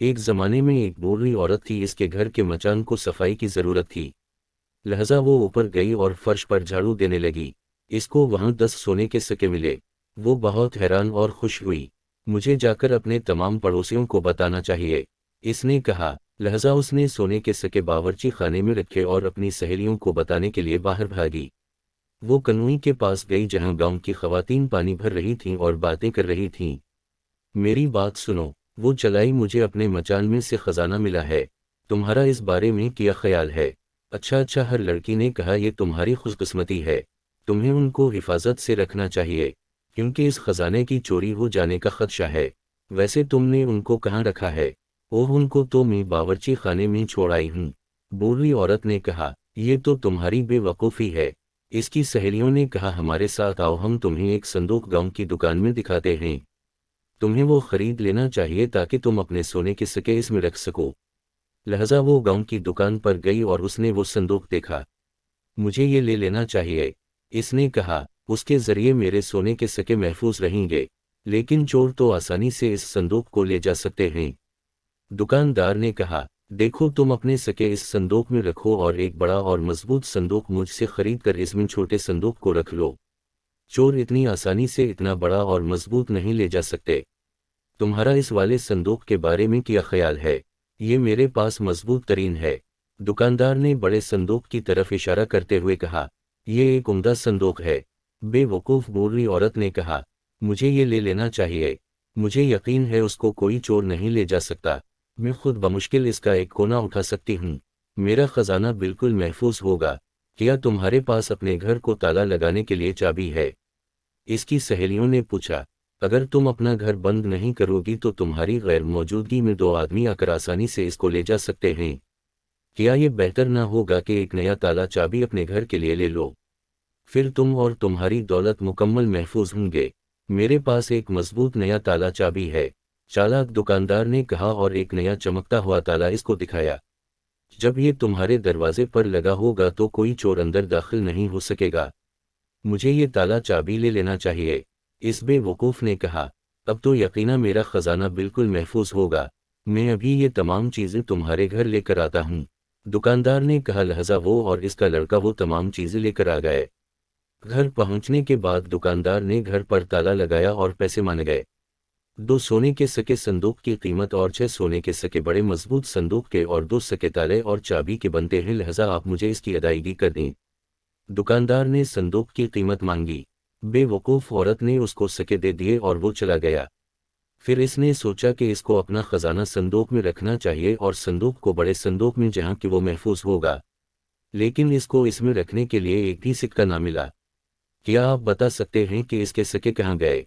ایک زمانے میں ایک بوڑھی عورت تھی، اس کے گھر کے مچان کو صفائی کی ضرورت تھی، لہذا وہ اوپر گئی اور فرش پر جھاڑو دینے لگی۔ اس کو وہاں 10 سونے کے سکے ملے۔ وہ بہت حیران اور خوش ہوئی۔ مجھے جا کر اپنے تمام پڑوسیوں کو بتانا چاہیے، اس نے کہا۔ لہذا اس نے سونے کے سکے باورچی خانے میں رکھے اور اپنی سہیلیوں کو بتانے کے لیے باہر بھاگی۔ وہ کنویں کے پاس گئی جہاں گاؤں کی خواتین پانی بھر رہی تھیں اور باتیں کر رہی تھیں۔ میری بات سنو، وہ چلائی، مجھے اپنے مچان میں سے خزانہ ملا ہے، تمہارا اس بارے میں کیا خیال ہے؟ اچھا، ہر لڑکی نے کہا، یہ تمہاری خوش قسمتی ہے، تمہیں ان کو حفاظت سے رکھنا چاہیے، کیونکہ اس خزانے کی چوری ہو جانے کا خدشہ ہے۔ ویسے تم نے ان کو کہاں رکھا ہے؟ ان کو تو میں باورچی خانے میں چھوڑ آئی ہوں، بوڑھی عورت نے کہا۔ یہ تو تمہاری بے وقوفی ہے، اس کی سہیلیوں نے کہا۔ ہمارے ساتھ آؤ، ہم تمہیں ایک صندوق گاؤں کی دکان میں دکھاتے ہیں، تمہیں وہ خرید لینا چاہیے تاکہ تم اپنے سونے کے سکے اس میں رکھ سکو۔ لہذا وہ گاؤں کی دکان پر گئی اور اس نے وہ صندوق دیکھا۔ مجھے یہ لے لینا چاہیے، اس نے کہا، اس کے ذریعے میرے سونے کے سکے محفوظ رہیں گے، لیکن چور تو آسانی سے اس صندوق کو لے جا سکتے ہیں۔ دکاندار نے کہا، دیکھو، تم اپنے سکے اس صندوق میں رکھو اور ایک بڑا اور مضبوط صندوق مجھ سے خرید کر اس میں چھوٹے صندوق کو رکھ لو۔ چور اتنی آسانی سے اتنا بڑا اور مضبوط نہیں لے جا سکتے۔ تمہارا اس والے صندوق کے بارے میں کیا خیال ہے؟ یہ میرے پاس مضبوط ترین ہے، دکاندار نے بڑے صندوق کی طرف اشارہ کرتے ہوئے کہا۔ یہ ایک عمدہ صندوق ہے، بے وقوف بوڑھی عورت نے کہا۔ مجھے یہ لے لینا چاہیے، مجھے یقین ہے اس کو کوئی چور نہیں لے جا سکتا، میں خود بمشکل اس کا ایک کونا اٹھا سکتی ہوں، میرا خزانہ بالکل محفوظ ہوگا۔ کیا تمہارے پاس اپنے گھر کو تالا لگانے کے لیے چابی ہے؟ اس کی سہیلیوں نے پوچھا۔ اگر تم اپنا گھر بند نہیں کرو گی تو تمہاری غیر موجودگی میں 2 آدمی آ کر آسانی سے اس کو لے جا سکتے ہیں۔ کیا یہ بہتر نہ ہوگا کہ ایک نیا تالا چابی اپنے گھر کے لیے لے لو؟ پھر تم اور تمہاری دولت مکمل محفوظ ہوں گے۔ میرے پاس ایک مضبوط نیا تالا چابی ہے، چالاک دکاندار نے کہا، اور ایک نیا چمکتا ہوا تالا اس کو دکھایا۔ جب یہ تمہارے دروازے پر لگا ہوگا تو کوئی چور اندر داخل نہیں ہو سکے گا۔ مجھے یہ تالا چابی لے لینا چاہیے، اس بے وقوف نے کہا۔ اب تو یقیناً میرا خزانہ بالکل محفوظ ہوگا، میں ابھی یہ تمام چیزیں تمہارے گھر لے کر آتا ہوں، دکاندار نے کہا۔ لہذا وہ اور اس کا لڑکا وہ تمام چیزیں لے کر آ گئے۔ گھر پہنچنے کے بعد دکاندار نے گھر پر تالا لگایا اور پیسے مان گئے۔ 2 سونے کے سکے صندوق کی قیمت اور 6 سونے کے سکے بڑے مضبوط صندوق کے اور 2 سکے تالے اور چابی کے بنتے ہیں، لہذا آپ مجھے اس کی ادائیگی کر دیں۔ دکاندار نے صندوق کی قیمت مانگی۔ بے وقوف عورت نے اس کو سکے دے دیے اور وہ چلا گیا۔ پھر اس نے سوچا کہ اس کو اپنا خزانہ صندوق میں رکھنا چاہیے اور صندوق کو بڑے صندوق میں جہاں کہ وہ محفوظ ہوگا، لیکن اس کو اس میں رکھنے کے لیے ایک بھی سکہ نہ ملا۔ کیا آپ بتا سکتے ہیں کہ اس کے سکے کہاں گئے؟